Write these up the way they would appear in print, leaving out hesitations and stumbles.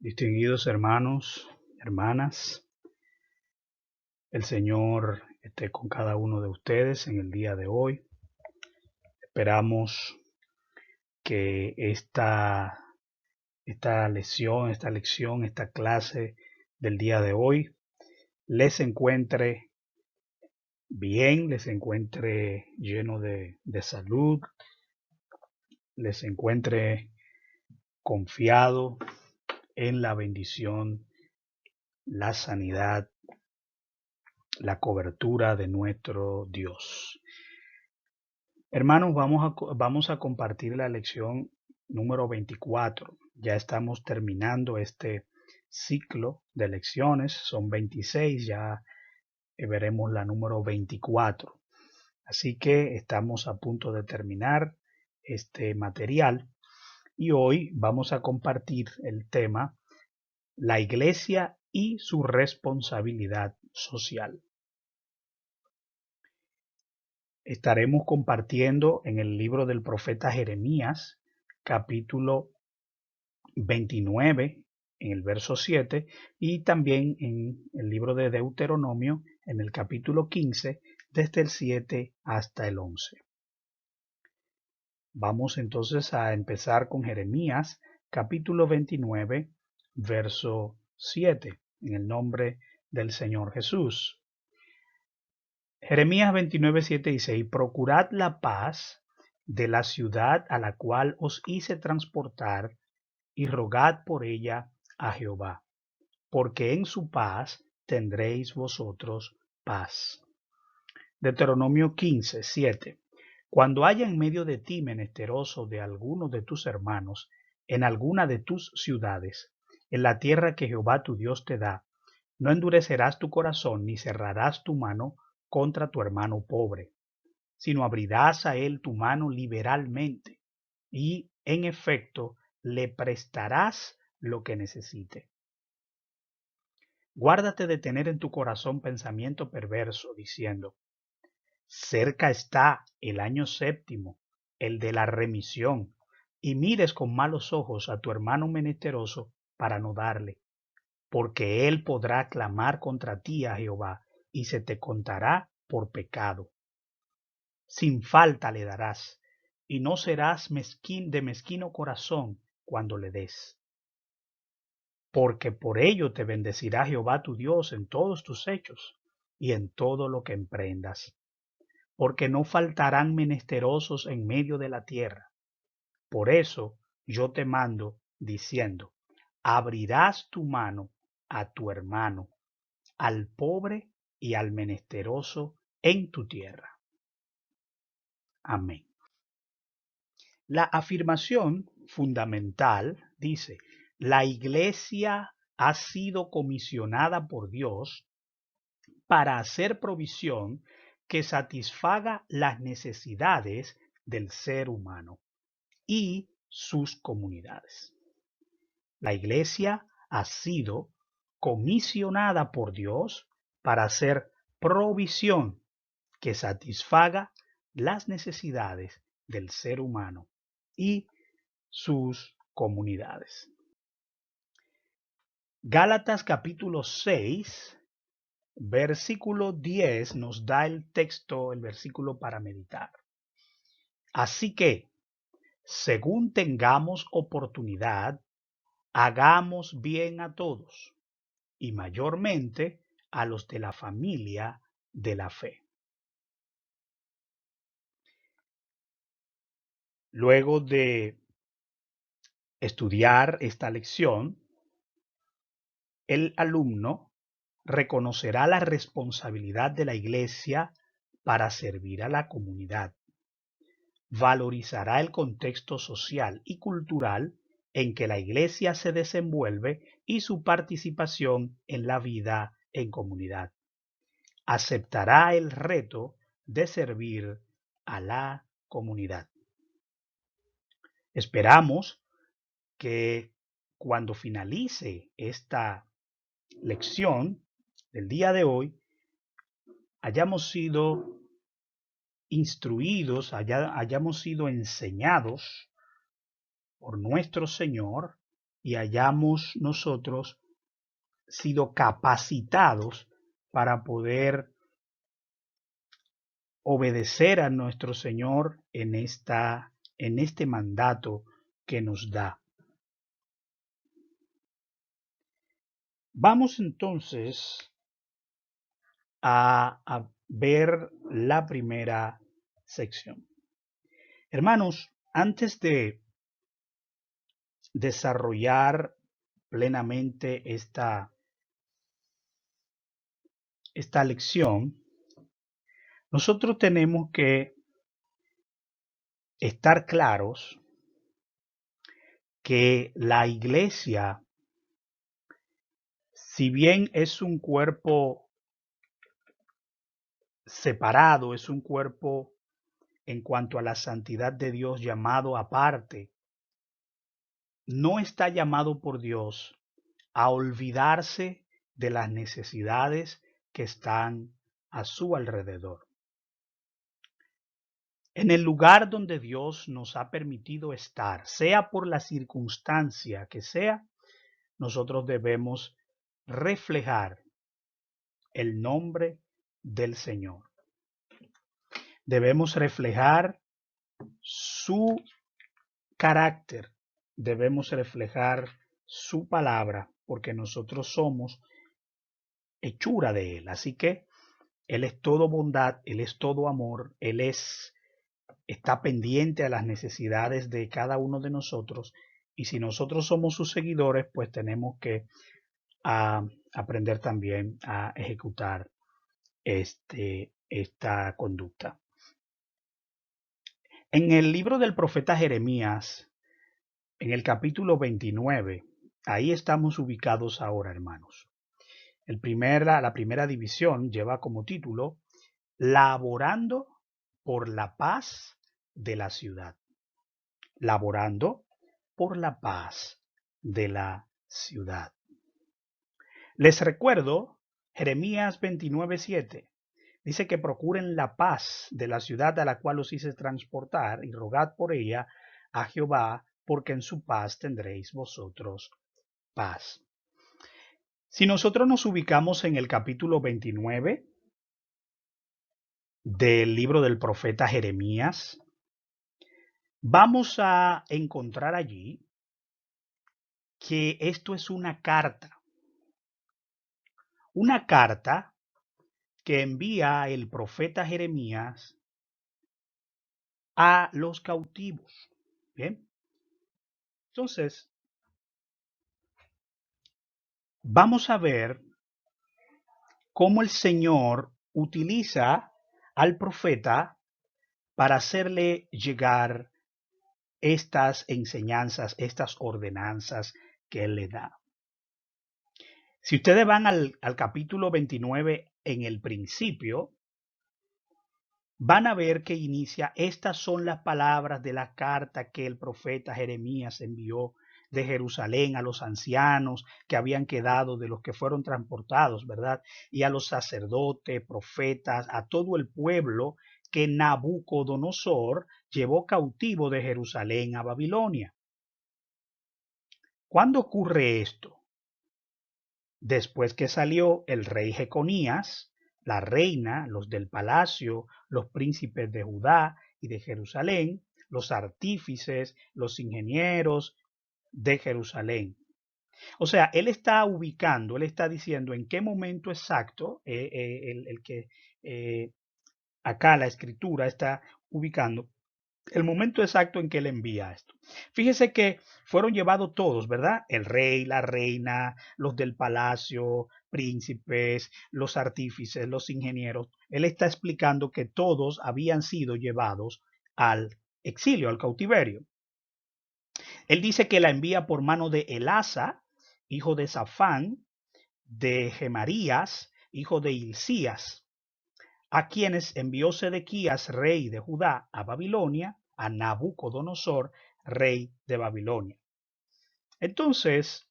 Distinguidos hermanos, hermanas, el Señor esté con cada uno de ustedes en el día de hoy. Esperamos que esta clase del día de hoy les encuentre bien, les encuentre lleno de salud, les encuentre confiado en la bendición, la sanidad, la cobertura de nuestro Dios. Hermanos, vamos a compartir la lección número 24. Ya estamos terminando este ciclo de lecciones. Son 26, ya veremos la número 24. Así que estamos a punto de terminar este material y hoy vamos a compartir el tema la iglesia y su responsabilidad social. Estaremos compartiendo en el libro del profeta Jeremías, capítulo 29, en el verso 7, y también en el libro de Deuteronomio, en el capítulo 15, desde el 7 hasta el 11. Vamos entonces a empezar con Jeremías, capítulo 29, verso 7, en el nombre del Señor Jesús. Jeremías 29:7 dice, y procurad la paz de la ciudad a la cual os hice transportar, y rogad por ella a Jehová, porque en su paz tendréis vosotros paz. Deuteronomio 15:7. Cuando haya en medio de ti menesteroso de alguno de tus hermanos, en alguna de tus ciudades, en la tierra que Jehová tu Dios te da, no endurecerás tu corazón ni cerrarás tu mano contra tu hermano pobre, sino abrirás a él tu mano liberalmente, y en efecto le prestarás lo que necesite. Guárdate de tener en tu corazón pensamiento perverso, diciendo, cerca está el año séptimo, el de la remisión, y mires con malos ojos a tu hermano menesteroso para no darle, porque él podrá clamar contra ti a Jehová, y se te contará por pecado. Sin falta le darás, y no serás de mezquino corazón cuando le des. Porque por ello te bendecirá Jehová tu Dios en todos tus hechos y en todo lo que emprendas. Porque no faltarán menesterosos en medio de la tierra. Por eso yo te mando, diciendo, abrirás tu mano a tu hermano, al pobre y al menesteroso en tu tierra. Amén. La afirmación fundamental dice, la iglesia ha sido comisionada por Dios para hacer provisión que satisfaga las necesidades del ser humano y sus comunidades. La iglesia ha sido comisionada por Dios para hacer provisión que satisfaga las necesidades del ser humano y sus comunidades. Gálatas capítulo 6, versículo 10 nos da el texto, el versículo para meditar. Así que, según tengamos oportunidad, hagamos bien a todos, y mayormente a los de la familia de la fe. Luego de estudiar esta lección, el alumno reconocerá la responsabilidad de la iglesia para servir a la comunidad. Valorizará el contexto social y cultural en que la iglesia se desenvuelve y su participación en la vida en comunidad. Aceptará el reto de servir a la comunidad. Esperamos que cuando finalice esta lección del día de hoy, hayamos sido instruidos, hayamos sido enseñados por nuestro Señor y hayamos nosotros sido capacitados para poder obedecer a nuestro Señor en este mandato que nos da. Vamos entonces a ver la primera sección. Hermanos, antes de desarrollar plenamente esta lección, nosotros tenemos que estar claros que la iglesia, si bien es un cuerpo separado, es un cuerpo en cuanto a la santidad de Dios llamado aparte, no está llamado por Dios a olvidarse de las necesidades que están a su alrededor. En el lugar donde Dios nos ha permitido estar, sea por la circunstancia que sea, nosotros debemos reflejar el nombre del Señor. Debemos reflejar su carácter, debemos reflejar su palabra, porque nosotros somos hechura de Él. Así que Él es todo bondad, Él es todo amor, Él está pendiente a las necesidades de cada uno de nosotros. Y si nosotros somos sus seguidores, pues tenemos que aprender también a ejecutar esta conducta. En el libro del profeta Jeremías, en el capítulo 29, ahí estamos ubicados ahora, hermanos. La primera división lleva como título Laborando por la paz de la ciudad. Laborando por la paz de la ciudad. Les recuerdo Jeremías 29:7. Dice que procuren la paz de la ciudad a la cual os hice transportar y rogad por ella a Jehová, porque en su paz tendréis vosotros paz. Si nosotros nos ubicamos en el capítulo 29 del libro del profeta Jeremías, vamos a encontrar allí que esto es una carta que envía el profeta Jeremías a los cautivos. Bien, entonces vamos a ver cómo el Señor utiliza al profeta para hacerle llegar estas enseñanzas, estas ordenanzas que él le da. Si ustedes van al capítulo 29 en el principio, van a ver que inicia, estas son las palabras de la carta que el profeta Jeremías envió de Jerusalén a los ancianos que habían quedado de los que fueron transportados, ¿verdad? Y a los sacerdotes, profetas, a todo el pueblo que Nabucodonosor llevó cautivo de Jerusalén a Babilonia. ¿Cuándo ocurre esto? Después que salió el rey Jeconías, la reina, los del palacio, los príncipes de Judá y de Jerusalén, los artífices, los ingenieros de Jerusalén. O sea, él está ubicando, él está diciendo en qué momento exacto, acá la escritura está ubicando el momento exacto en que él envía esto. Fíjese que fueron llevados todos, ¿verdad? El rey, la reina, los del palacio, príncipes, los artífices, los ingenieros. Él está explicando que todos habían sido llevados al exilio, al cautiverio. Él dice que la envía por mano de Elasa, hijo de Safán, de Gemarías, hijo de Hilcías, a quienes envió Sedequías, rey de Judá, a Babilonia, a Nabucodonosor, rey de Babilonia. Entonces,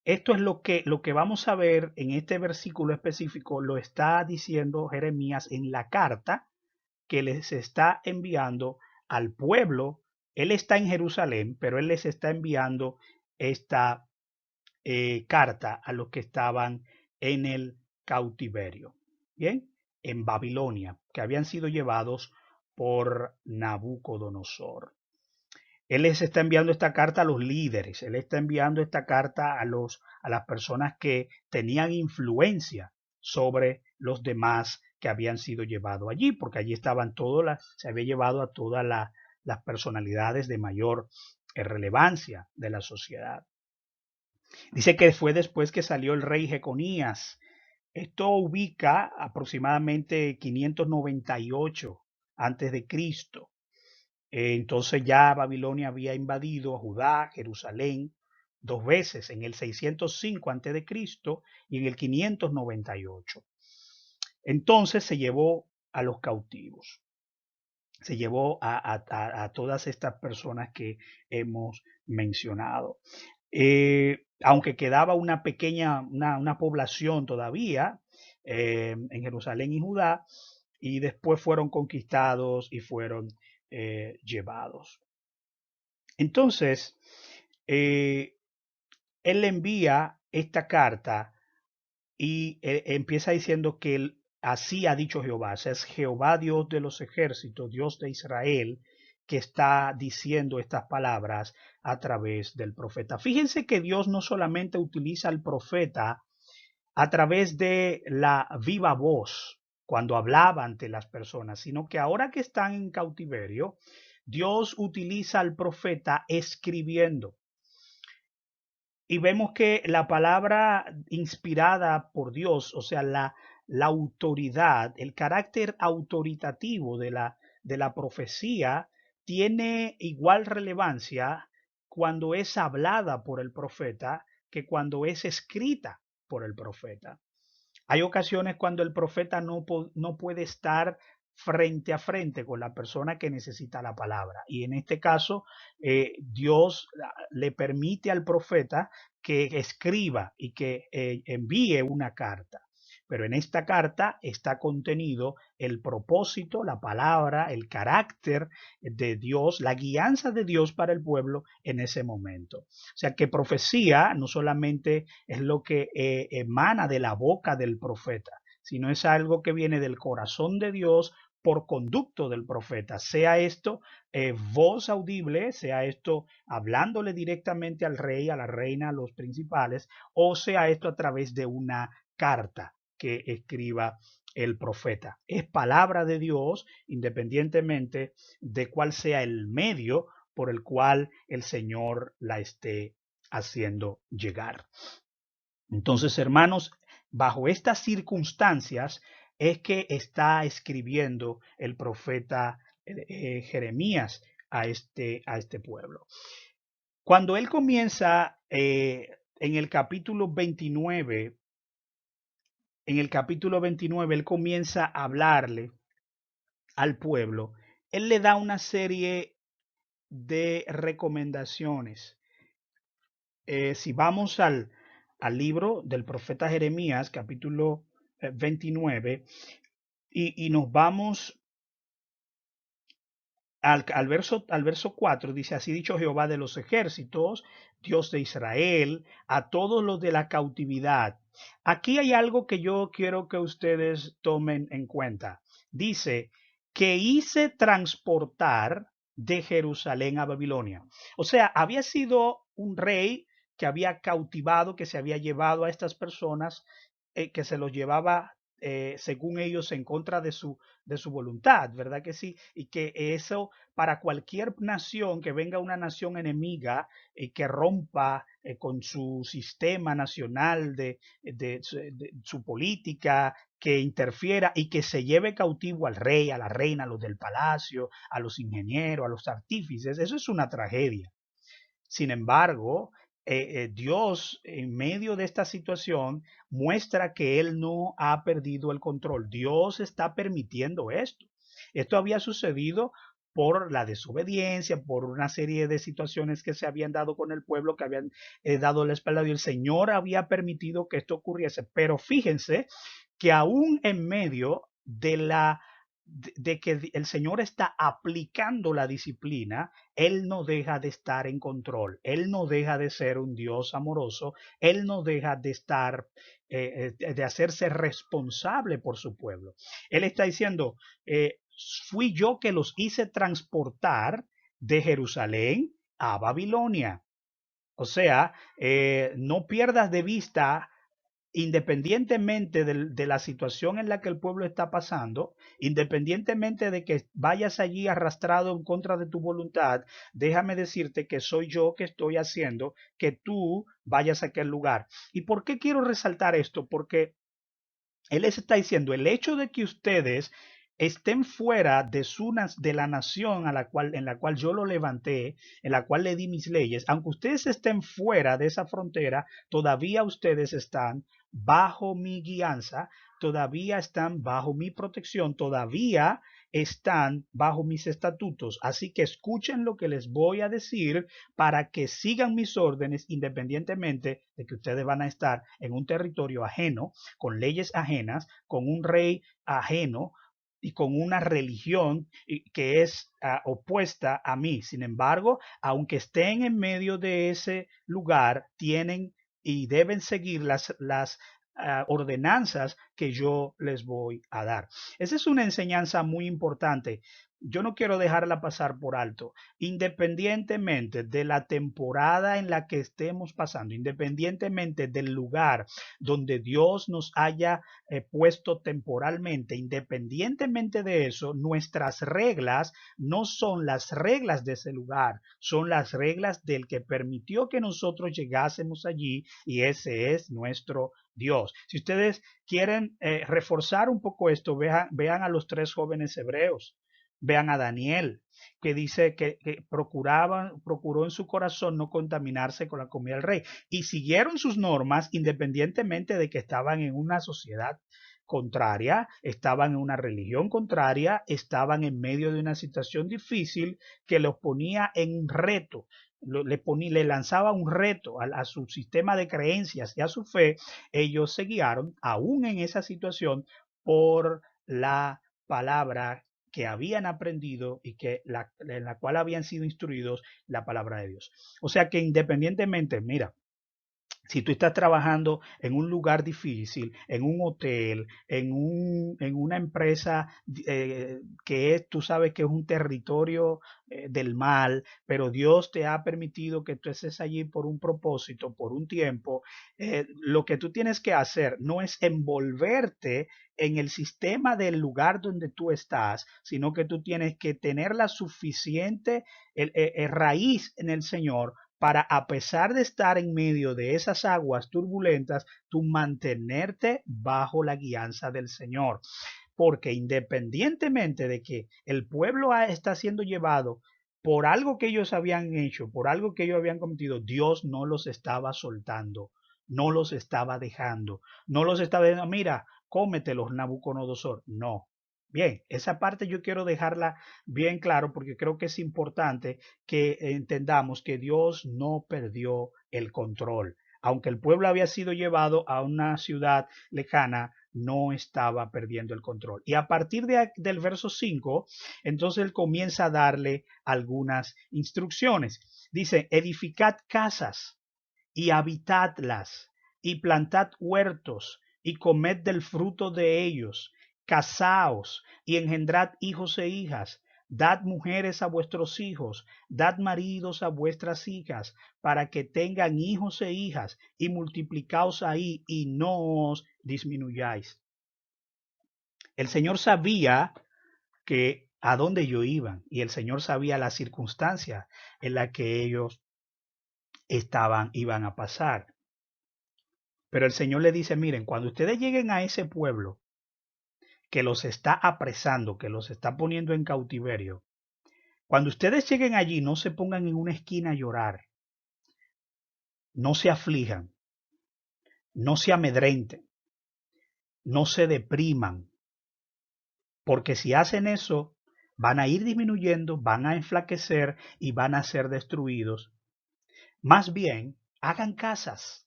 esto es lo que vamos a ver en este versículo específico, lo está diciendo Jeremías en la carta que les está enviando al pueblo. Él está en Jerusalén, pero él les está enviando esta carta a los que estaban en el cautiverio, bien, en Babilonia, que habían sido llevados por Nabucodonosor. Él les está enviando esta carta a los líderes, él está enviando esta carta a las personas que tenían influencia sobre los demás que habían sido llevados allí, porque allí estaban se había llevado a todas las personalidades de mayor relevancia de la sociedad. Dice que fue después que salió el rey Jeconías. Esto ubica aproximadamente 598 antes de Cristo. Entonces ya Babilonia había invadido a Judá, Jerusalén, dos veces, en el 605 antes de Cristo y en el 598. Entonces se llevó a los cautivos, se llevó a todas estas personas que hemos mencionado. Aunque quedaba una pequeña, una población todavía en Jerusalén y Judá, y después fueron conquistados y fueron llevados. Entonces, él le envía esta carta y empieza diciendo que así ha dicho Jehová, o sea, es Jehová Dios de los ejércitos, Dios de Israel, que está diciendo estas palabras a través del profeta. Fíjense que Dios no solamente utiliza al profeta a través de la viva voz cuando hablaba ante las personas, sino que ahora que están en cautiverio, Dios utiliza al profeta escribiendo. Y vemos que la palabra inspirada por Dios, o sea, la autoridad, el carácter autoritativo de la profecía, tiene igual relevancia cuando es hablada por el profeta que cuando es escrita por el profeta. Hay ocasiones cuando el profeta no puede estar frente a frente con la persona que necesita la palabra. Y en este caso, Dios le permite al profeta que escriba y que envíe una carta. Pero en esta carta está contenido el propósito, la palabra, el carácter de Dios, la guianza de Dios para el pueblo en ese momento. O sea que profecía no solamente es lo que emana de la boca del profeta, sino es algo que viene del corazón de Dios por conducto del profeta, sea esto voz audible, sea esto hablándole directamente al rey, a la reina, a los principales, o sea esto a través de una carta que escriba el profeta. Es palabra de Dios independientemente de cuál sea el medio por el cual el Señor la esté haciendo llegar. Entonces, hermanos, bajo estas circunstancias es que está escribiendo el profeta Jeremías a este pueblo. Cuando él comienza en el capítulo 29, él comienza a hablarle al pueblo. Él le da una serie de recomendaciones. Si vamos al libro del profeta Jeremías, capítulo 29, y nos vamos al verso 4, dice, así dicho Jehová de los ejércitos, Dios de Israel, a todos los de la cautividad. Aquí hay algo que yo quiero que ustedes tomen en cuenta. Dice, que hice transportar de Jerusalén a Babilonia. O sea, había sido un rey que había cautivado, que se había llevado a estas personas, que se los llevaba según ellos en contra de su voluntad, ¿verdad que sí? Y que eso para cualquier nación, que venga una nación enemiga y que rompa con su sistema nacional de su política, que interfiera y que se lleve cautivo al rey, a la reina, a los del palacio, a los ingenieros, a los artífices, eso es una tragedia. Sin embargo, Dios en medio de esta situación muestra que Él no ha perdido el control. Dios está permitiendo esto. Esto había sucedido por la desobediencia, por una serie de situaciones que se habían dado con el pueblo, que habían dado la espalda, y el Señor había permitido que esto ocurriese. Pero fíjense que aún en medio de la de que el Señor está aplicando la disciplina, Él no deja de estar en control, Él no deja de ser un Dios amoroso, Él no deja de estar, de hacerse responsable por su pueblo. Él está diciendo, fui yo que los hice transportar de Jerusalén a Babilonia. O sea, no pierdas de vista, independientemente de la situación en la que el pueblo está pasando, independientemente de que vayas allí arrastrado en contra de tu voluntad, déjame decirte que soy yo que estoy haciendo que tú vayas a aquel lugar. ¿Y por qué quiero resaltar esto? Porque él les está diciendo, el hecho de que ustedes estén fuera de la nación en la cual yo lo levanté, en la cual le di mis leyes, aunque ustedes estén fuera de esa frontera, todavía ustedes están bajo mi guianza, todavía están bajo mi protección, todavía están bajo mis estatutos. Así que escuchen lo que les voy a decir para que sigan mis órdenes independientemente de que ustedes van a estar en un territorio ajeno, con leyes ajenas, con un rey ajeno y con una religión que es opuesta a mí. Sin embargo, aunque estén en medio de ese lugar, tienen y deben seguir las ordenanzas que yo les voy a dar. Esa es una enseñanza muy importante. Yo no quiero dejarla pasar por alto. Independientemente de la temporada en la que estemos pasando, independientemente del lugar donde Dios nos haya puesto temporalmente, independientemente de eso, nuestras reglas no son las reglas de ese lugar, son las reglas del que permitió que nosotros llegásemos allí, y ese es nuestro Dios. Si ustedes quieren reforzar un poco esto, vean a los tres jóvenes hebreos. Vean a Daniel, que dice que procuró en su corazón no contaminarse con la comida del rey. Y siguieron sus normas independientemente de que estaban en una sociedad contraria, estaban en una religión contraria, estaban en medio de una situación difícil que los ponía en un reto. Le lanzaba un reto a su sistema de creencias y a su fe. Ellos se guiaron, aún en esa situación, por la palabra que habían aprendido y en la cual habían sido instruidos, la palabra de Dios. O sea que independientemente, mira, si tú estás trabajando en un lugar difícil, en un hotel, en una empresa que es, tú sabes que es un territorio del mal, pero Dios te ha permitido que tú estés allí por un propósito, por un tiempo, lo que tú tienes que hacer no es envolverte en el sistema del lugar donde tú estás, sino que tú tienes que tener la suficiente raíz en el Señor para, a pesar de estar en medio de esas aguas turbulentas, tú mantenerte bajo la guianza del Señor. Porque independientemente de que el pueblo está siendo llevado por algo que ellos habían hecho, por algo que ellos habían cometido, Dios no los estaba soltando, no los estaba dejando, no los estaba diciendo, mira, cómetelos, Nabucodonosor. No. Bien, esa parte yo quiero dejarla bien claro porque creo que es importante que entendamos que Dios no perdió el control. Aunque el pueblo había sido llevado a una ciudad lejana, no estaba perdiendo el control. Y a partir del verso 5, entonces él comienza a darle algunas instrucciones. Dice, edificad casas y habitadlas, y plantad huertos, y comed del fruto de ellos, casaos y engendrad hijos e hijas, dad mujeres a vuestros hijos, dad maridos a vuestras hijas, para que tengan hijos e hijas, y multiplicaos ahí, y no os disminuyáis. El Señor sabía que a dónde ellos iban, y el Señor sabía las circunstancias en las que ellos iban a pasar. Pero el Señor le dice, miren, cuando ustedes lleguen a ese pueblo que los está apresando, que los está poniendo en cautiverio, cuando ustedes lleguen allí, no se pongan en una esquina a llorar, no se aflijan, no se amedrenten, no se depriman, porque si hacen eso, van a ir disminuyendo, van a enflaquecer y van a ser destruidos. Más bien, hagan casas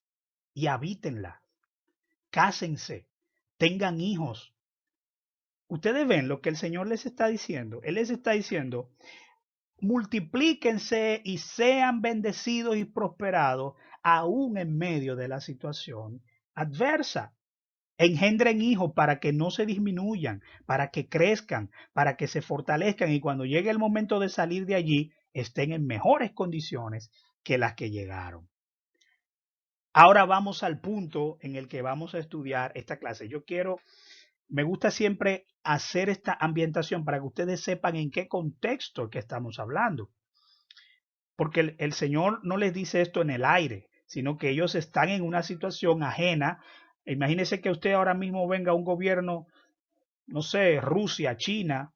y habítenlas, cásense, tengan hijos, Ustedes ven lo que el Señor les está diciendo. Él les está diciendo, multiplíquense y sean bendecidos y prosperados aún en medio de la situación adversa. Engendren hijos para que no se disminuyan, para que crezcan, para que se fortalezcan y cuando llegue el momento de salir de allí estén en mejores condiciones que las que llegaron. Ahora vamos al punto en el que vamos a estudiar esta clase. Me gusta siempre hacer esta ambientación para que ustedes sepan en qué contexto que estamos hablando. Porque el Señor no les dice esto en el aire, sino que ellos están en una situación ajena. Imagínese que usted ahora mismo venga a un gobierno, no sé, Rusia, China,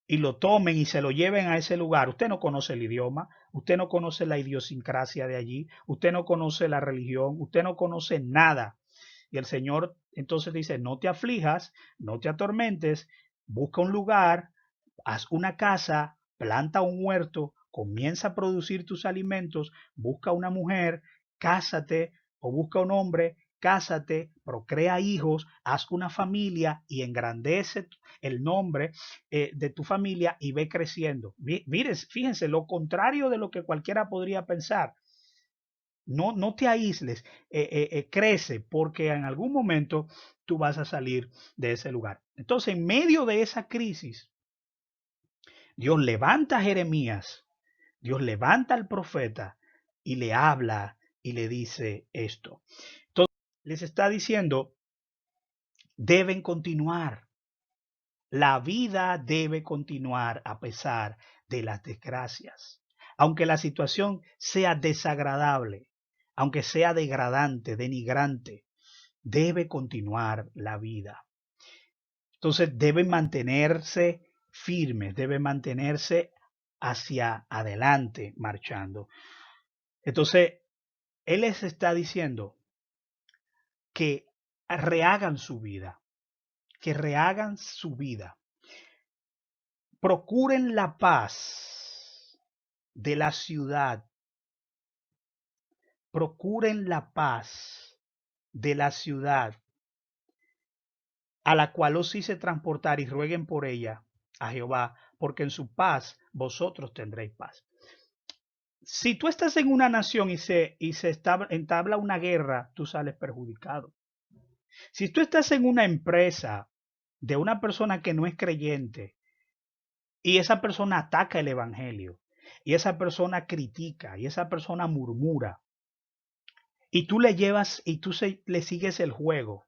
y lo tomen y se lo lleven a ese lugar. Usted no conoce el idioma, usted no conoce la idiosincrasia de allí, usted no conoce la religión, usted no conoce nada. Y el Señor entonces dice, no te aflijas, no te atormentes, busca un lugar, haz una casa, planta un huerto, comienza a producir tus alimentos, busca una mujer, cásate o busca un hombre, cásate, procrea hijos, haz una familia y engrandece el nombre de tu familia y ve creciendo. Mires, fíjense, lo contrario de lo que cualquiera podría pensar. No te aísles, crece, porque en algún momento tú vas a salir de ese lugar. Entonces, en medio de esa crisis, Dios levanta a Jeremías, Dios levanta al profeta y le habla y le dice esto. Entonces, les está diciendo, deben continuar. La vida debe continuar a pesar de las desgracias. Aunque la situación sea desagradable, aunque sea degradante, denigrante, debe continuar la vida. Entonces deben mantenerse firmes, deben mantenerse hacia adelante marchando. Entonces, Él les está diciendo que rehagan su vida, que rehagan su vida. Procuren la paz de la ciudad. Procuren la paz de la ciudad a la cual os hice transportar y rueguen por ella a Jehová, porque en su paz vosotros tendréis paz. Si tú estás en una nación y se entabla una guerra, tú sales perjudicado. Si tú estás en una empresa de una persona que no es creyente y esa persona ataca el evangelio y esa persona critica y esa persona murmura y tú le llevas y le sigues el juego.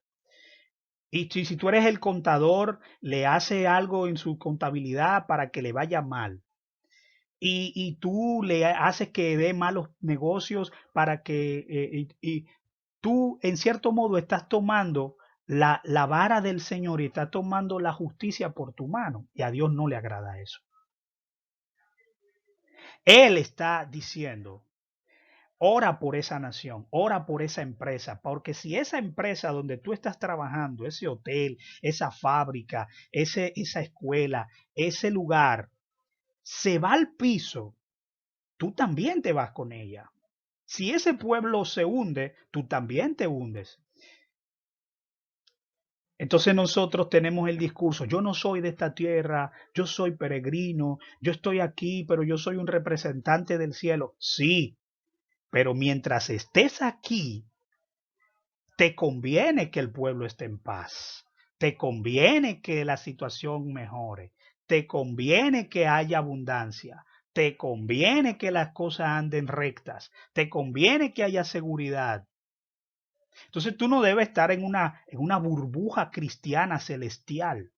Y si tú eres el contador, le hace algo en su contabilidad para que le vaya mal. Y tú le haces que dé malos negocios para que... y tú, en cierto modo, estás tomando la vara del Señor y estás tomando la justicia por tu mano. Y a Dios no le agrada eso. Él está diciendo, ora por esa nación, ora por esa empresa, porque si esa empresa donde tú estás trabajando, ese hotel, esa fábrica, esa escuela, ese lugar, se va al piso, tú también te vas con ella. Si ese pueblo se hunde, tú también te hundes. Entonces nosotros tenemos el discurso, yo no soy de esta tierra, yo soy peregrino, yo estoy aquí, pero yo soy un representante del cielo. Sí, pero mientras estés aquí, te conviene que el pueblo esté en paz, te conviene que la situación mejore, te conviene que haya abundancia, te conviene que las cosas anden rectas, te conviene que haya seguridad. Entonces tú no debes estar en una burbuja cristiana celestial,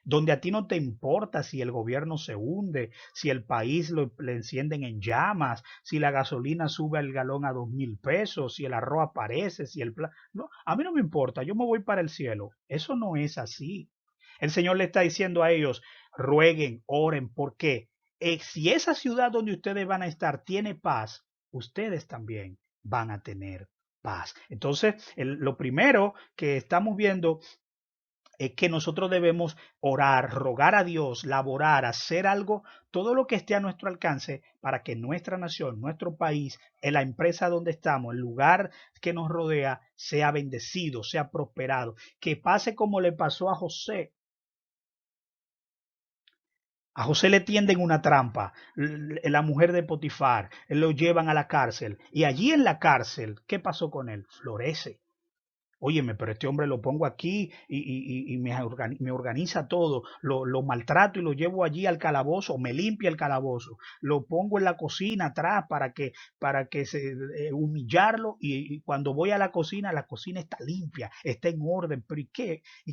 donde a ti no te importa si el gobierno se hunde, si el país le encienden en llamas, si la gasolina sube al galón a 2,000 pesos, si el arroz aparece, si no, a mí no me importa, yo me voy para el cielo. Eso no es así. El Señor le está diciendo a ellos, rueguen, oren, porque si esa ciudad donde ustedes van a estar tiene paz, ustedes también van a tener paz. Entonces, lo primero que estamos viendo es que nosotros debemos orar, rogar a Dios, laborar, hacer algo, todo lo que esté a nuestro alcance para que nuestra nación, nuestro país, en la empresa donde estamos, el lugar que nos rodea, sea bendecido, sea prosperado. Que pase como le pasó a José. A José le tienden una trampa, la mujer de Potifar, lo llevan a la cárcel y allí en la cárcel, ¿qué pasó con él? Florece. Óyeme, pero este hombre lo pongo aquí y me organiza todo, lo maltrato y lo llevo allí al calabozo, me limpia el calabozo, lo pongo en la cocina atrás para que humillarlo y cuando voy a la cocina está limpia, está en orden, pero ¿y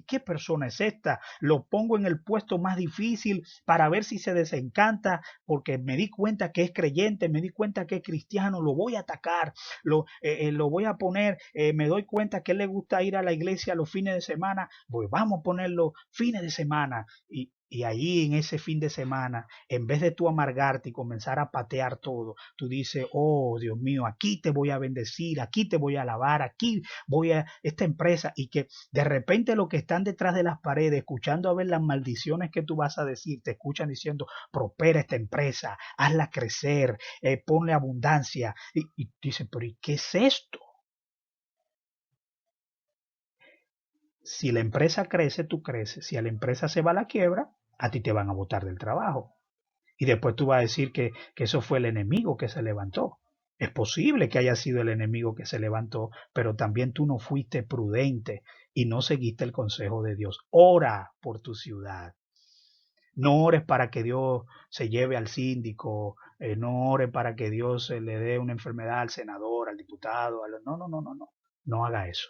qué persona es esta? Lo pongo en el puesto más difícil para ver si se desencanta, porque me di cuenta que es creyente, me di cuenta que es cristiano, lo voy a atacar, lo voy a poner, me doy cuenta que él le gusta ir a la iglesia los fines de semana, pues vamos a ponerlo fines de semana. Y ahí en ese fin de semana, en vez de tú amargarte y comenzar a patear todo, tú dices, oh Dios mío, aquí te voy a bendecir, aquí te voy a alabar, aquí voy a esta empresa y que de repente los que están detrás de las paredes, escuchando a ver las maldiciones que tú vas a decir, te escuchan diciendo, prospera esta empresa, hazla crecer, ponle abundancia. Y dice, pero ¿y qué es esto? Si la empresa crece, tú creces. Si a la empresa se va a la quiebra, a ti te van a botar del trabajo. Y después tú vas a decir que eso fue el enemigo que se levantó. Es posible que haya sido el enemigo que se levantó, pero también tú no fuiste prudente y no seguiste el consejo de Dios. Ora por tu ciudad. No ores para que Dios se lleve al síndico, no ores para que Dios le dé una enfermedad al senador, al diputado. No, no, no, no, no. No haga eso.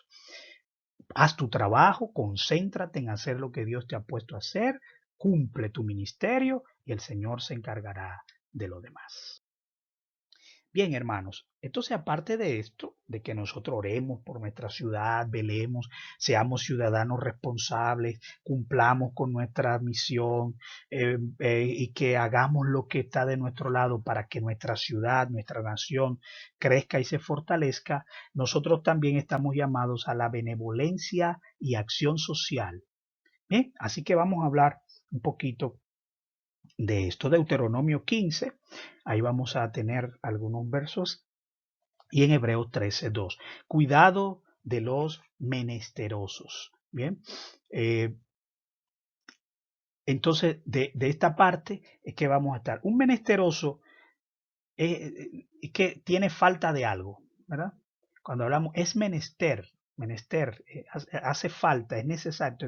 Haz tu trabajo, concéntrate en hacer lo que Dios te ha puesto a hacer, cumple tu ministerio y el Señor se encargará de lo demás. Bien, hermanos, entonces aparte de esto, de que nosotros oremos por nuestra ciudad, velemos, seamos ciudadanos responsables, cumplamos con nuestra misión y que hagamos lo que está de nuestro lado para que nuestra ciudad, nuestra nación crezca y se fortalezca, nosotros también estamos llamados a la benevolencia y acción social. Bien, así que vamos a hablar un poquito de esto. Deuteronomio 15, ahí vamos a tener algunos versos, y en Hebreos 13:2. Cuidado de los menesterosos. Bien, entonces de esta parte es que vamos a estar. Un menesteroso es que tiene falta de algo, ¿verdad? Cuando hablamos es menester, hace falta, es necesario.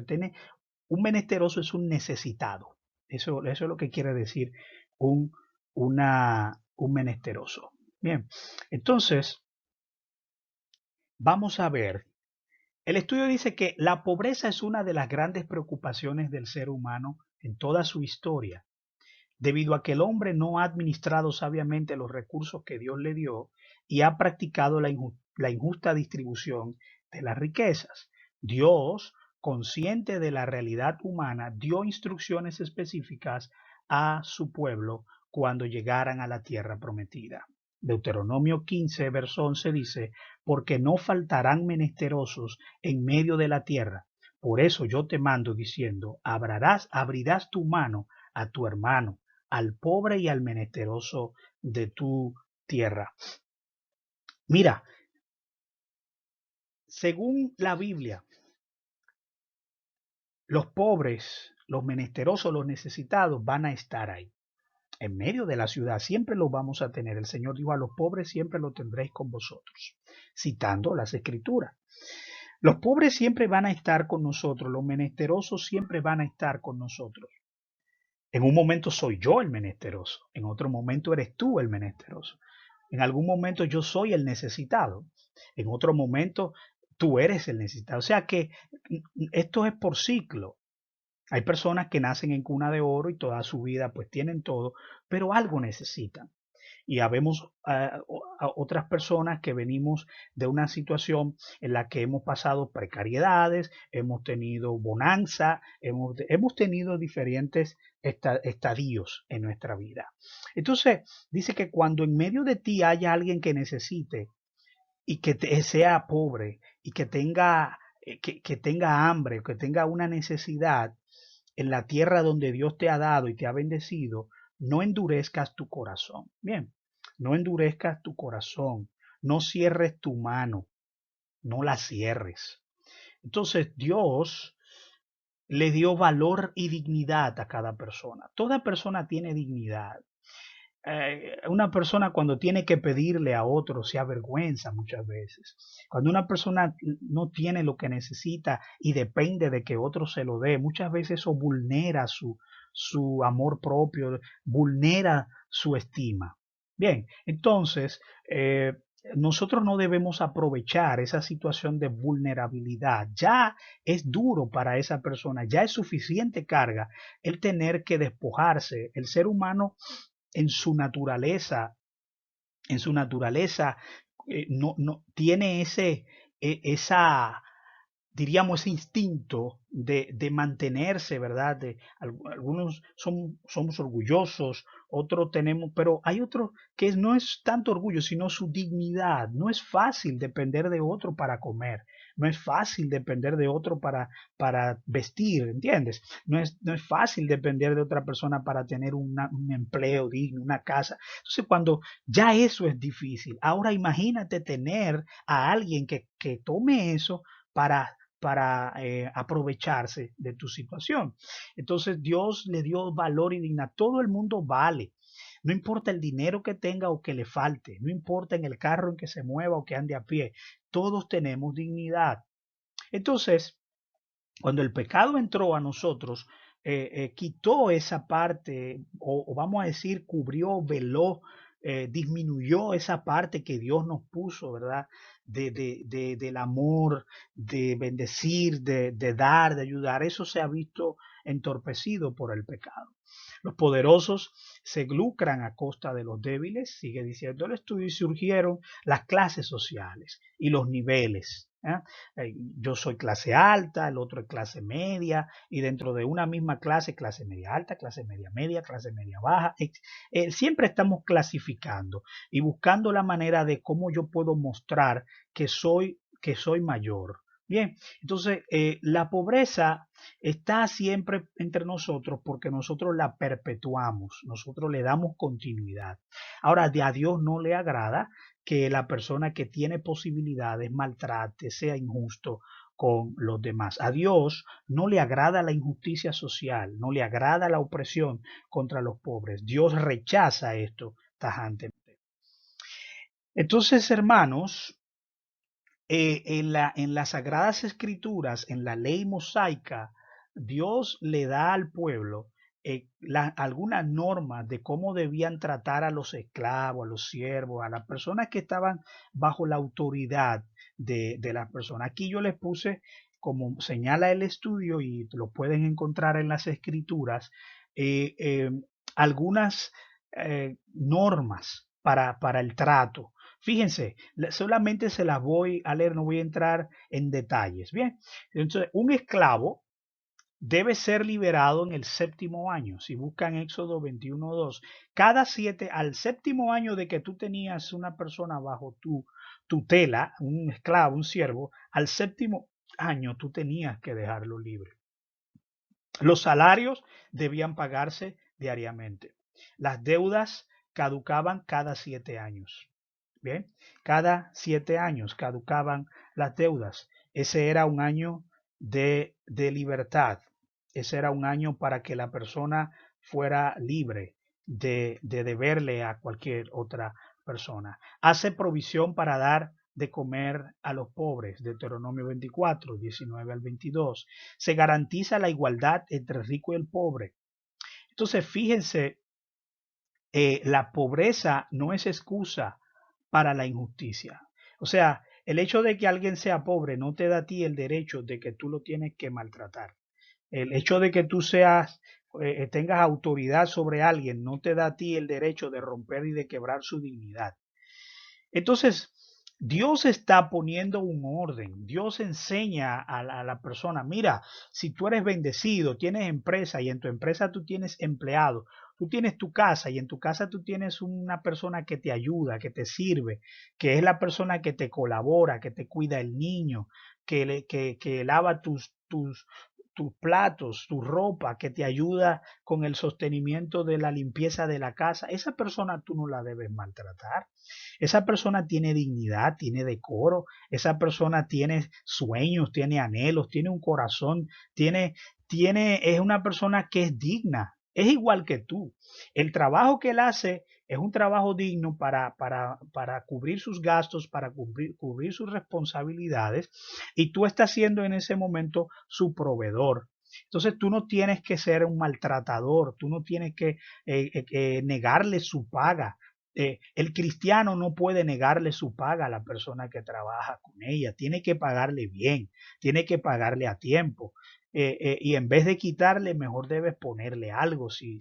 Un menesteroso es un necesitado. Eso es lo que quiere decir un, un menesteroso. Bien, entonces vamos a ver. El estudio dice que la pobreza es una de las grandes preocupaciones del ser humano en toda su historia, debido a que el hombre no ha administrado sabiamente los recursos que Dios le dio y ha practicado la injusta distribución de las riquezas. Dios, consciente de la realidad humana, dio instrucciones específicas a su pueblo cuando llegaran a la tierra prometida. Deuteronomio 15, verso 11 dice, porque no faltarán menesterosos en medio de la tierra. Por eso yo te mando diciendo, abrirás tu mano a tu hermano, al pobre y al menesteroso de tu tierra. Mira, según la Biblia, los pobres, los menesterosos, los necesitados van a estar ahí. En medio de la ciudad siempre los vamos a tener. El Señor dijo a los pobres siempre lo tendréis con vosotros, citando las escrituras. Los pobres siempre van a estar con nosotros, los menesterosos siempre van a estar con nosotros. En un momento soy yo el menesteroso, en otro momento eres tú el menesteroso. En algún momento yo soy el necesitado, en otro momento tú eres el necesitado. O sea que esto es por ciclo. Hay personas que nacen en cuna de oro y toda su vida pues tienen todo, pero algo necesitan. Y habemos otras personas que venimos de una situación en la que hemos pasado precariedades, hemos tenido bonanza, hemos tenido diferentes estadios en nuestra vida. Entonces, dice que cuando en medio de ti haya alguien que necesite y que sea pobre y que tenga que tenga hambre o que tenga una necesidad en la tierra donde Dios te ha dado y te ha bendecido, no endurezcas tu corazón. Bien, no endurezcas tu corazón, no cierres tu mano, no la cierres. Entonces Dios le dio valor y dignidad a cada persona. Toda persona tiene dignidad. Una persona cuando tiene que pedirle a otro se avergüenza muchas veces. Cuando una persona no tiene lo que necesita y depende de que otro se lo dé, muchas veces eso vulnera su amor propio, vulnera su estima. Bien, entonces nosotros no debemos aprovechar esa situación de vulnerabilidad. Ya es duro para esa persona, ya es suficiente carga el tener que despojarse. El ser humano en su naturaleza, en su naturaleza, no tiene esa, diríamos, ese instinto de mantenerse, ¿verdad? Algunos somos orgullosos, otros tenemos, pero hay otros que no es tanto orgullo, sino su dignidad. No es fácil depender de otro para comer, no es fácil depender de otro para vestir, ¿entiendes? No es fácil depender de otra persona para tener un empleo digno, una casa. Entonces, cuando ya eso es difícil, ahora imagínate tener a alguien que tome eso para aprovecharse de tu situación. Entonces Dios le dio valor y dignidad. Todo el mundo vale. No importa el dinero que tenga o que le falte, no importa en el carro en que se mueva o que ande a pie, todos tenemos dignidad. Entonces, cuando el pecado entró a nosotros, quitó esa parte, o vamos a decir, cubrió, veló, disminuyó esa parte que Dios nos puso, ¿verdad? Del amor, de bendecir, de dar, de ayudar. Eso se ha visto entorpecido por el pecado. Los poderosos se lucran a costa de los débiles, sigue diciendo el estudio, y surgieron las clases sociales y los niveles. Yo soy clase alta, el otro es clase media, y dentro de una misma clase, clase media alta, clase media media, clase media baja, siempre estamos clasificando y buscando la manera de cómo yo puedo mostrar que soy mayor. Bien, entonces la pobreza está siempre entre nosotros porque nosotros la perpetuamos, nosotros le damos continuidad. Ahora, a Dios no le agrada que la persona que tiene posibilidades maltrate, sea injusto con los demás. A Dios no le agrada la injusticia social, no le agrada la opresión contra los pobres. Dios rechaza esto tajantemente. Entonces, hermanos, en las Sagradas Escrituras, en la ley mosaica, Dios le da al pueblo algunas normas de cómo debían tratar a los esclavos, a los siervos, a las personas que estaban bajo la autoridad de las personas. Aquí yo les puse, como señala el estudio, y lo pueden encontrar en las Escrituras, algunas normas para el trato. Fíjense, solamente se las voy a leer, no voy a entrar en detalles. Bien, entonces un esclavo debe ser liberado en el séptimo año. Si buscan Éxodo 21:2, al séptimo año de que tú tenías una persona bajo tu tutela, un esclavo, un siervo, al séptimo año tú tenías que dejarlo libre. Los salarios debían pagarse diariamente. Las deudas caducaban cada 7 años. Bien, cada 7 años caducaban las deudas. Ese era un año de libertad. Ese era un año para que la persona fuera libre de deberle a cualquier otra persona. Hace provisión para dar de comer a los pobres, Deuteronomio 24, 19 al 22. Se garantiza la igualdad entre el rico y el pobre. Entonces, fíjense, la pobreza no es excusa para la injusticia. O sea, el hecho de que alguien sea pobre no te da a ti el derecho de que tú lo tienes que maltratar. El hecho de que tú tengas autoridad sobre alguien no te da a ti el derecho de romper y de quebrar su dignidad. Entonces, Dios está poniendo un orden. Dios enseña a la persona, mira, si tú eres bendecido, tienes empresa y en tu empresa tú tienes empleados, Tú tienes tu casa y en tu casa tú tienes una persona que te ayuda, que te sirve, que es la persona que te colabora, que te cuida el niño, que lava tus platos, tu ropa, que te ayuda con el sostenimiento de la limpieza de la casa. Esa persona tú no la debes maltratar. Esa persona tiene dignidad, tiene decoro, esa persona tiene sueños, tiene anhelos, tiene un corazón, es una persona que es digna, es igual que tú. El trabajo que él hace es un trabajo digno para cubrir sus gastos, para cubrir sus responsabilidades, y tú estás siendo en ese momento su proveedor. Entonces tú no tienes que ser un maltratador, tú no tienes que negarle su paga. El cristiano no puede negarle su paga a la persona que trabaja con ella, tiene que pagarle bien, tiene que pagarle a tiempo. Y en vez de quitarle, mejor debes ponerle algo si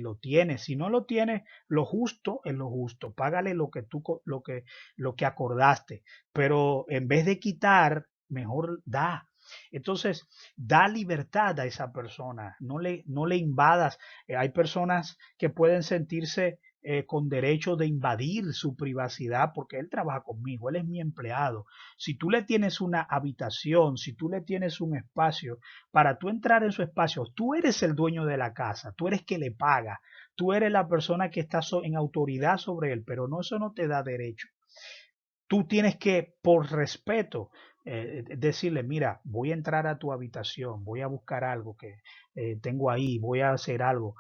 lo tienes. Si no lo tienes, lo justo es lo justo. Págale lo que acordaste. Pero en vez de quitar, mejor da. Entonces, da libertad a esa persona. No le invadas. Hay personas que pueden sentirse con derecho de invadir su privacidad porque él trabaja conmigo, él es mi empleado. Si tú le tienes una habitación, si tú le tienes un espacio, para tú entrar en su espacio, tú eres el dueño de la casa, tú eres que le paga, tú eres la persona que está en autoridad sobre él, pero no, eso no te da derecho. Tú tienes que, por respeto, decirle, mira, voy a entrar a tu habitación, voy a buscar algo que tengo ahí, voy a hacer algo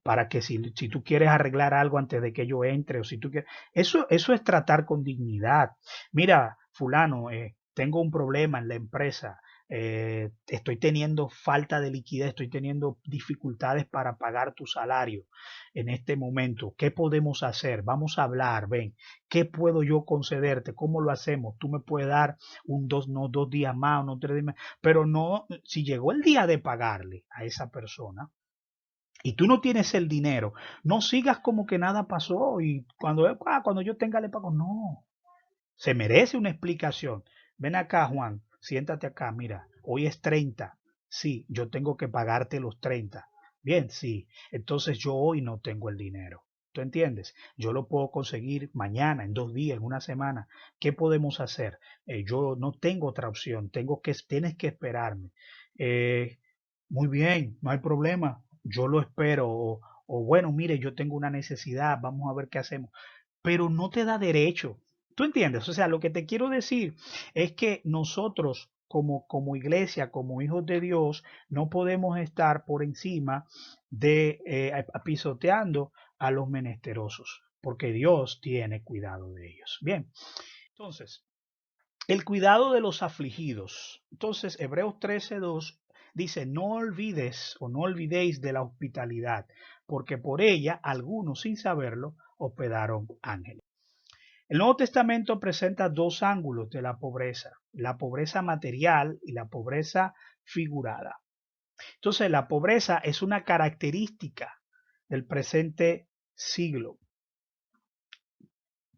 para que si tú quieres arreglar algo antes de que yo entre, o si tú quieres, eso es tratar con dignidad. Mira, fulano, tengo un problema en la empresa, estoy teniendo falta de liquidez, estoy teniendo dificultades para pagar tu salario en este momento. ¿Qué podemos hacer? Vamos a hablar, ven. ¿Qué puedo yo concederte? ¿Cómo lo hacemos? Tú me puedes dar no 2 días más, no 3 días más, pero no, si llegó el día de pagarle a esa persona y tú no tienes el dinero, no sigas como que nada pasó y cuando yo tenga le pago. No, se merece una explicación. Ven acá, Juan, siéntate acá, mira, hoy es 30. Sí, yo tengo que pagarte los 30. Bien, sí, entonces yo hoy no tengo el dinero. ¿Tú entiendes? Yo lo puedo conseguir mañana, en 2 días, en una semana. ¿Qué podemos hacer? Yo no tengo otra opción, tienes que esperarme. Eh, Muy bien, no hay problema, yo lo espero. O bueno, mire, yo tengo una necesidad, vamos a ver qué hacemos. Pero no te da derecho. ¿Tú entiendes? O sea, lo que te quiero decir es que nosotros como iglesia, como hijos de Dios, no podemos estar por encima de pisoteando a los menesterosos, porque Dios tiene cuidado de ellos. Bien, entonces, el cuidado de los afligidos. Entonces, Hebreos 13:2 dice, no olvides o no olvidéis de la hospitalidad, porque por ella algunos sin saberlo hospedaron ángeles. El Nuevo Testamento presenta dos ángulos de la pobreza material y la pobreza figurada. Entonces, la pobreza es una característica del presente siglo,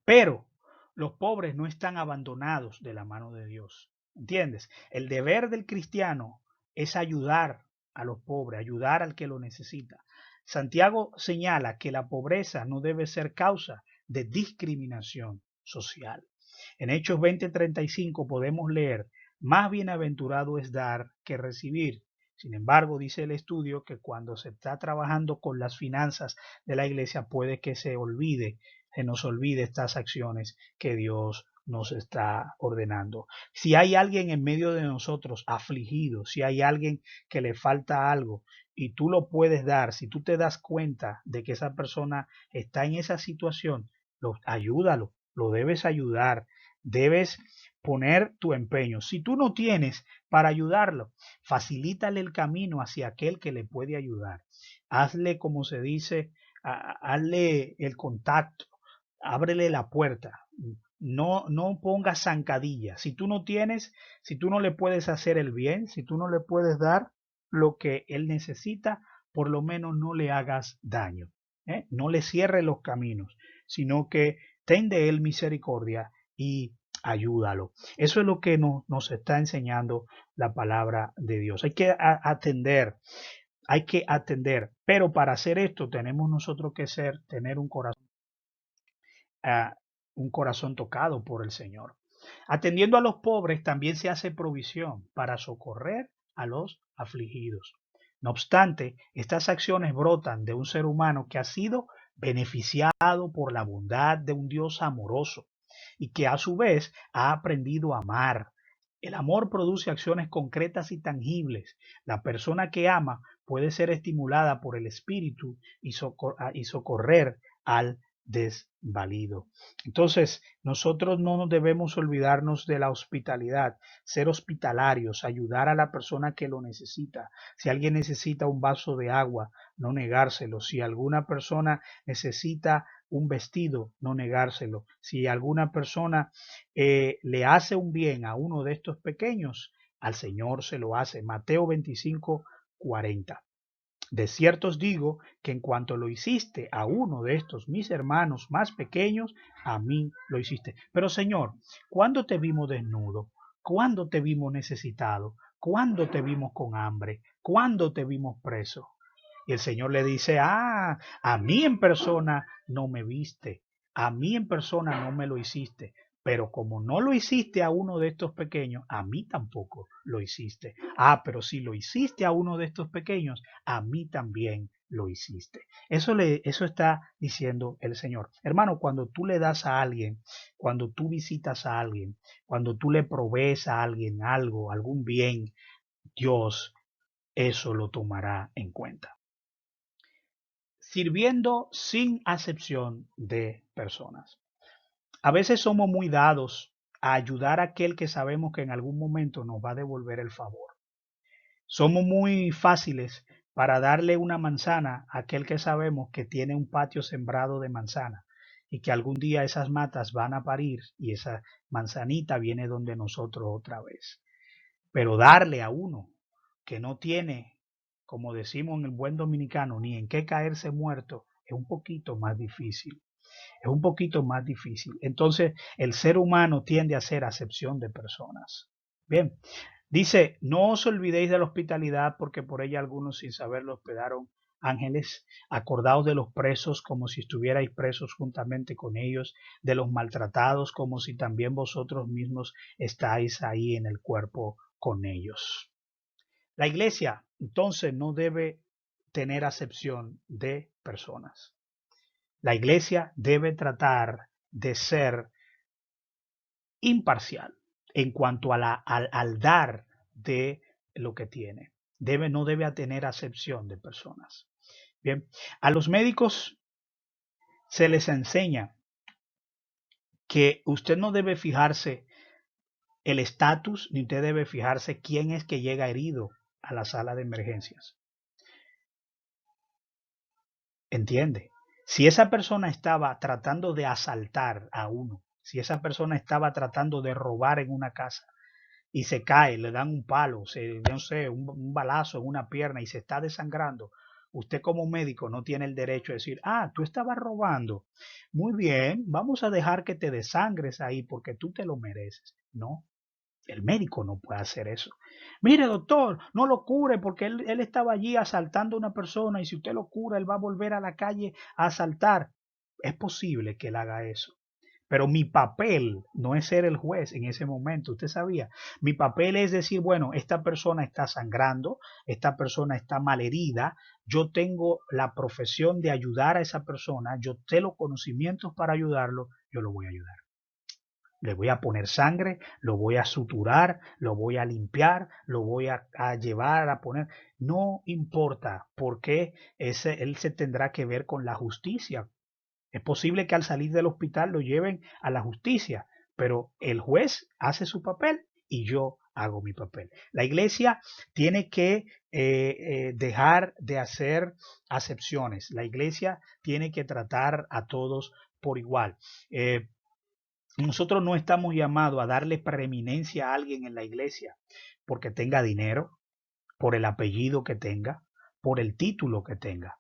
pero los pobres no están abandonados de la mano de Dios. ¿Entiendes? El deber del cristiano es ayudar a los pobres, ayudar al que lo necesita. Santiago señala que la pobreza no debe ser causa de discriminación social. En Hechos 20:35 podemos leer, más bienaventurado es dar que recibir. Sin embargo, dice el estudio que cuando se está trabajando con las finanzas de la iglesia puede que se nos olvide estas acciones que Dios nos está ordenando. Si hay alguien en medio de nosotros afligido, si hay alguien que le falta algo y tú lo puedes dar, si tú te das cuenta de que esa persona está en esa situación, ayúdalo, lo debes ayudar, debes poner tu empeño. Si tú no tienes para ayudarlo, facilítale el camino hacia aquel que le puede ayudar. Hazle, como se dice, hazle el contacto, ábrele la puerta. No pongas zancadilla. Si tú no tienes, si tú no le puedes hacer el bien, si tú no le puedes dar lo que él necesita, por lo menos no le hagas daño. No le cierres los caminos, sino que ten de él misericordia y ayúdalo. Eso es lo que nos está enseñando la palabra de Dios. Hay que atender hay que atender. Pero para hacer esto tenemos nosotros que tener ah, un corazón tocado por el Señor. Atendiendo a los pobres también se hace provisión para socorrer a los afligidos. No obstante, estas acciones brotan de un ser humano que ha sido beneficiado por la bondad de un Dios amoroso y que a su vez ha aprendido a amar. El amor produce acciones concretas y tangibles. La persona que ama puede ser estimulada por el Espíritu y socorrer al desvalido. Entonces, nosotros no nos debemos olvidarnos de la hospitalidad, ser hospitalarios, ayudar a la persona que lo necesita. Si alguien necesita un vaso de agua, no negárselo. Si alguna persona necesita un vestido, no negárselo. Si alguna persona le hace un bien a uno de estos pequeños, al Señor se lo hace. Mateo 25:40. De cierto os digo que en cuanto lo hiciste a uno de estos mis hermanos más pequeños, a mí lo hiciste. Pero Señor, ¿cuándo te vimos desnudo? ¿Cuándo te vimos necesitado? ¿Cuándo te vimos con hambre? ¿Cuándo te vimos preso? Y el Señor le dice, a mí en persona no me viste, a mí en persona no me lo hiciste, pero como no lo hiciste a uno de estos pequeños, a mí tampoco lo hiciste. Pero si lo hiciste a uno de estos pequeños, a mí también lo hiciste. Eso está diciendo el Señor. Hermano, cuando tú le das a alguien, cuando tú visitas a alguien, cuando tú le provees a alguien algo, algún bien, Dios eso lo tomará en cuenta. Sirviendo sin acepción de personas. A veces somos muy dados a ayudar a aquel que sabemos que en algún momento nos va a devolver el favor. Somos muy fáciles para darle una manzana a aquel que sabemos que tiene un patio sembrado de manzana y que algún día esas matas van a parir y esa manzanita viene donde nosotros otra vez. Pero darle a uno que no tiene, como decimos en el buen dominicano, ni en qué caerse muerto, es un poquito más difícil. Es un poquito más difícil. Entonces, el ser humano tiende a hacer acepción de personas. Bien, dice, no os olvidéis de la hospitalidad porque por ella algunos sin saberlo hospedaron ángeles. Acordaos de los presos como si estuvierais presos juntamente con ellos, de los maltratados como si también vosotros mismos estáis ahí en el cuerpo con ellos. La iglesia entonces no debe tener acepción de personas. La iglesia debe tratar de ser imparcial en cuanto a al dar de lo que tiene. No debe tener acepción de personas. Bien, a los médicos se les enseña que usted no debe fijarse el estatus, ni usted debe fijarse quién es que llega herido a la sala de emergencias. ¿Entiende? Si esa persona estaba tratando de asaltar a uno, si esa persona estaba tratando de robar en una casa y se cae, le dan un palo, no sé, un balazo en una pierna y se está desangrando, usted como médico no tiene el derecho de decir, tú estabas robando. Muy bien, vamos a dejar que te desangres ahí porque tú te lo mereces. No, el médico no puede hacer eso. Mire, doctor, no lo cure porque él estaba allí asaltando a una persona y si usted lo cura, él va a volver a la calle a asaltar. Es posible que él haga eso. Pero mi papel no es ser el juez en ese momento, usted sabía. Mi papel es decir, bueno, esta persona está sangrando, esta persona está malherida, yo tengo la profesión de ayudar a esa persona, yo tengo los conocimientos para ayudarlo, yo lo voy a ayudar. Le voy a poner sangre, lo voy a suturar, lo voy a limpiar, lo voy a llevar a poner. No importa, porque él se tendrá que ver con la justicia. Es posible que al salir del hospital lo lleven a la justicia, pero el juez hace su papel y yo hago mi papel. La iglesia tiene que dejar de hacer acepciones. La iglesia tiene que tratar a todos por igual. Nosotros no estamos llamados a darle preeminencia a alguien en la iglesia porque tenga dinero, por el apellido que tenga, por el título que tenga.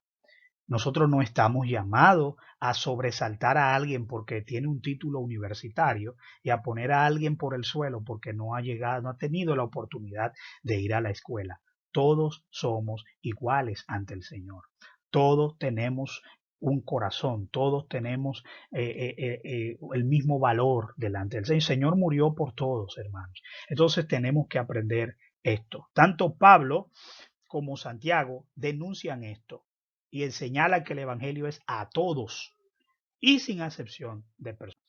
Nosotros no estamos llamados a sobresaltar a alguien porque tiene un título universitario y a poner a alguien por el suelo porque no ha llegado, no ha tenido la oportunidad de ir a la escuela. Todos somos iguales ante el Señor. Todos tenemos un corazón, todos tenemos el mismo valor delante del Señor. El Señor murió por todos, hermanos. Entonces tenemos que aprender esto. Tanto Pablo como Santiago denuncian esto y señalan que el Evangelio es a todos y sin acepción de personas.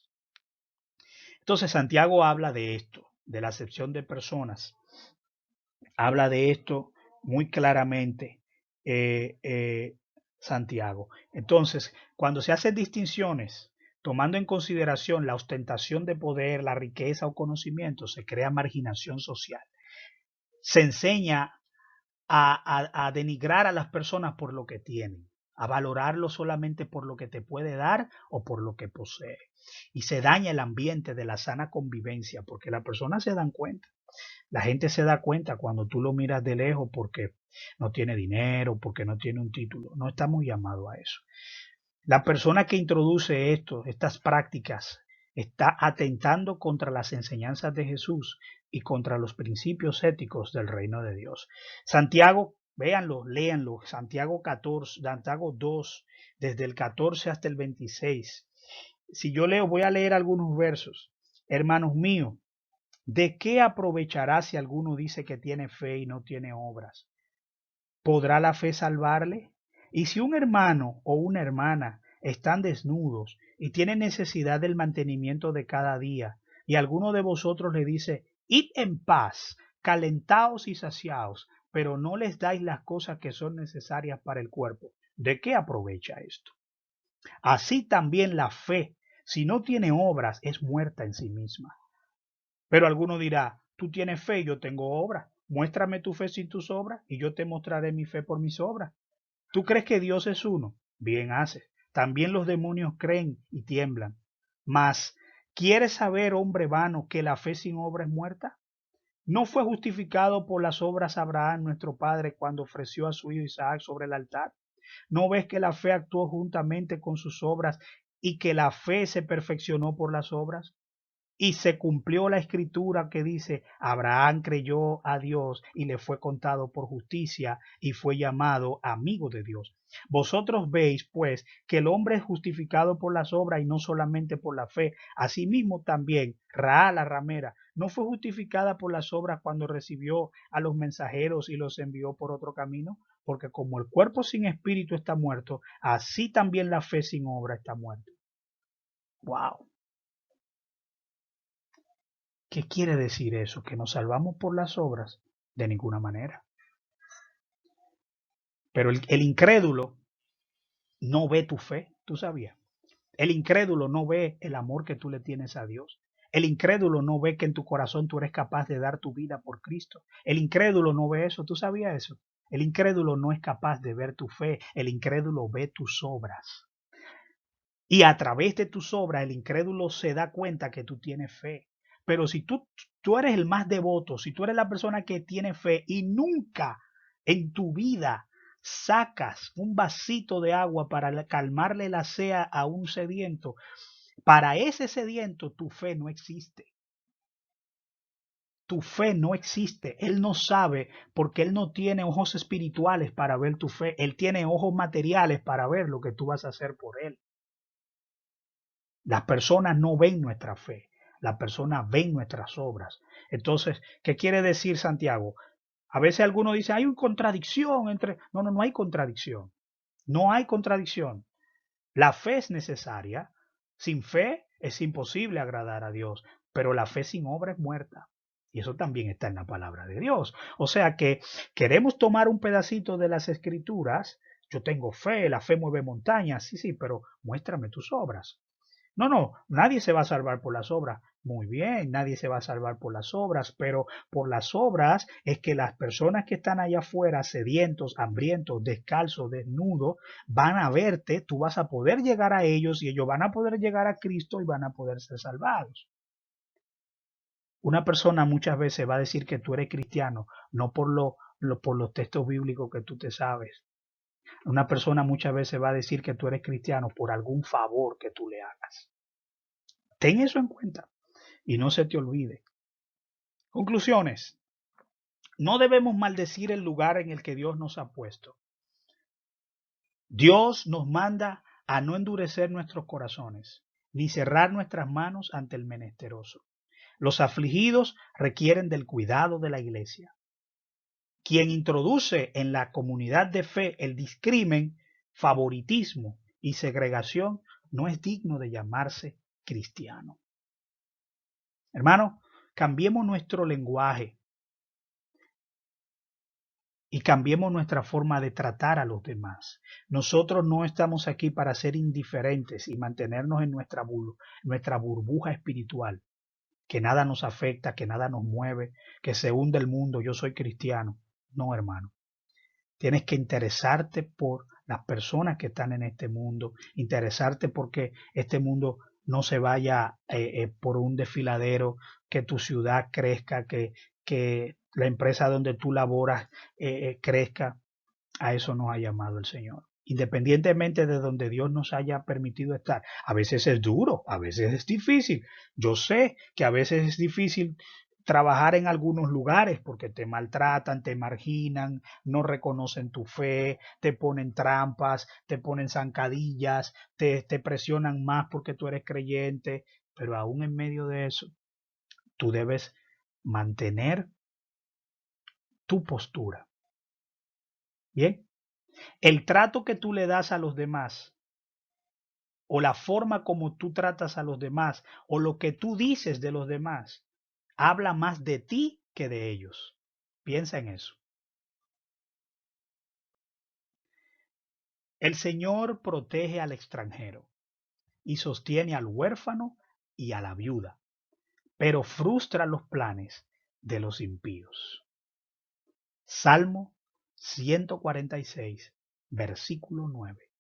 Entonces Santiago habla de esto, de la acepción de personas. Habla de esto muy claramente Santiago. Entonces, cuando se hacen distinciones, tomando en consideración la ostentación de poder, la riqueza o conocimiento, se crea marginación social. Se enseña a denigrar a las personas por lo que tienen, a valorarlo solamente por lo que te puede dar o por lo que posee. Y se daña el ambiente de la sana convivencia porque las personas se dan cuenta. La gente se da cuenta cuando tú lo miras de lejos porque no tiene dinero, porque no tiene un título. No estamos llamados a eso. La persona que introduce estas prácticas, está atentando contra las enseñanzas de Jesús y contra los principios éticos del reino de Dios. Santiago, véanlo, léanlo, Santiago 14, Santiago 2, desde el 14 hasta el 26. Si yo leo, voy a leer algunos versos. Hermanos míos, ¿de qué aprovechará si alguno dice que tiene fe y no tiene obras? ¿Podrá la fe salvarle? Y si un hermano o una hermana están desnudos y tienen necesidad del mantenimiento de cada día, y alguno de vosotros le dice, id en paz, calentaos y saciaos, pero no les dais las cosas que son necesarias para el cuerpo, ¿de qué aprovecha esto? Así también la fe, si no tiene obras, es muerta en sí misma. Pero alguno dirá, tú tienes fe y yo tengo obras. Muéstrame tu fe sin tus obras y yo te mostraré mi fe por mis obras. ¿Tú crees que Dios es uno? Bien haces. También los demonios creen y tiemblan. Mas, ¿quieres saber, hombre vano, que la fe sin obra es muerta? ¿No fue justificado por las obras Abraham, nuestro padre, cuando ofreció a su hijo Isaac sobre el altar? ¿No ves que la fe actuó juntamente con sus obras y que la fe se perfeccionó por las obras? Y se cumplió la escritura que dice, Abraham creyó a Dios y le fue contado por justicia y fue llamado amigo de Dios. Vosotros veis, pues, que el hombre es justificado por las obras y no solamente por la fe. Asimismo también, Rahab la ramera no fue justificada por las obras cuando recibió a los mensajeros y los envió por otro camino, porque como el cuerpo sin espíritu está muerto, así también la fe sin obra está muerta. Wow. ¿Qué quiere decir eso? ¿Que nos salvamos por las obras? De ninguna manera. Pero el incrédulo no ve tu fe, ¿tú sabías? El incrédulo no ve el amor que tú le tienes a Dios. El incrédulo no ve que en tu corazón tú eres capaz de dar tu vida por Cristo. El incrédulo no ve eso, ¿tú sabías eso? El incrédulo no es capaz de ver tu fe, el incrédulo ve tus obras. Y a través de tus obras el incrédulo se da cuenta que tú tienes fe. Pero si tú eres el más devoto, si tú eres la persona que tiene fe y nunca en tu vida sacas un vasito de agua para calmarle la sed a un sediento, para ese sediento tu fe no existe. Tu fe no existe. Él no sabe porque él no tiene ojos espirituales para ver tu fe. Él tiene ojos materiales para ver lo que tú vas a hacer por él. Las personas no ven nuestra fe, las personas ven nuestras obras. Entonces, ¿qué quiere decir Santiago? A veces algunos dicen, hay una contradicción entre... No, no, no hay contradicción. No hay contradicción. La fe es necesaria. Sin fe es imposible agradar a Dios, pero la fe sin obra es muerta. Y eso también está en la palabra de Dios. O sea que queremos tomar un pedacito de las escrituras. Yo tengo fe, la fe mueve montañas. Sí, sí, pero muéstrame tus obras. No, no, nadie se va a salvar por las obras. Muy bien, nadie se va a salvar por las obras, pero por las obras es que las personas que están allá afuera, sedientos, hambrientos, descalzos, desnudos, van a verte, tú vas a poder llegar a ellos y ellos van a poder llegar a Cristo y van a poder ser salvados. Una persona muchas veces va a decir que tú eres cristiano, no por los textos bíblicos que tú te sabes. Una persona muchas veces va a decir que tú eres cristiano por algún favor que tú le hagas. Ten eso en cuenta y no se te olvide. Conclusiones. No debemos maldecir el lugar en el que Dios nos ha puesto. Dios nos manda a no endurecer nuestros corazones, ni cerrar nuestras manos ante el menesteroso. Los afligidos requieren del cuidado de la iglesia. Quien introduce en la comunidad de fe el discrimen, favoritismo y segregación no es digno de llamarse cristiano. Hermano, cambiemos nuestro lenguaje y cambiemos nuestra forma de tratar a los demás. Nosotros no estamos aquí para ser indiferentes y mantenernos en nuestra burbuja espiritual, que nada nos afecta, que nada nos mueve, que se hunde el mundo, yo soy cristiano. No, hermano. Tienes que interesarte por las personas que están en este mundo, interesarte porque este mundo no se vaya por un desfiladero, que tu ciudad crezca, que la empresa donde tú laboras crezca. A eso nos ha llamado el Señor. Independientemente de donde Dios nos haya permitido estar. A veces es duro, a veces es difícil. Yo sé que a veces es difícil trabajar en algunos lugares porque te maltratan, te marginan, no reconocen tu fe, te ponen trampas, te ponen zancadillas, te presionan más porque tú eres creyente, pero aún en medio de eso, tú debes mantener tu postura. Bien, el trato que tú le das a los demás o la forma como tú tratas a los demás o lo que tú dices de los demás habla más de ti que de ellos. Piensa en eso. El Señor protege al extranjero y sostiene al huérfano y a la viuda, pero frustra los planes de los impíos. Salmo 146, versículo 9.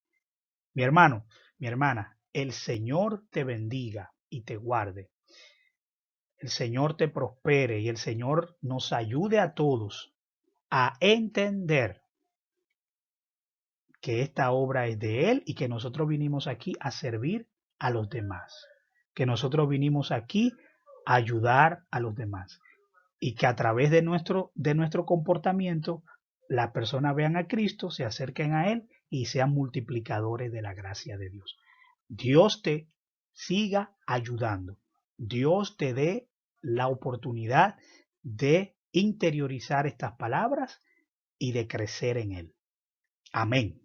Mi hermano, mi hermana, el Señor te bendiga y te guarde. El Señor te prospere y el Señor nos ayude a todos a entender que esta obra es de Él y que nosotros vinimos aquí a servir a los demás, que nosotros vinimos aquí a ayudar a los demás y que a través de nuestro comportamiento las personas vean a Cristo, se acerquen a Él y sean multiplicadores de la gracia de Dios. Dios te siga ayudando. Dios te dé la oportunidad de interiorizar estas palabras y de crecer en Él. Amén.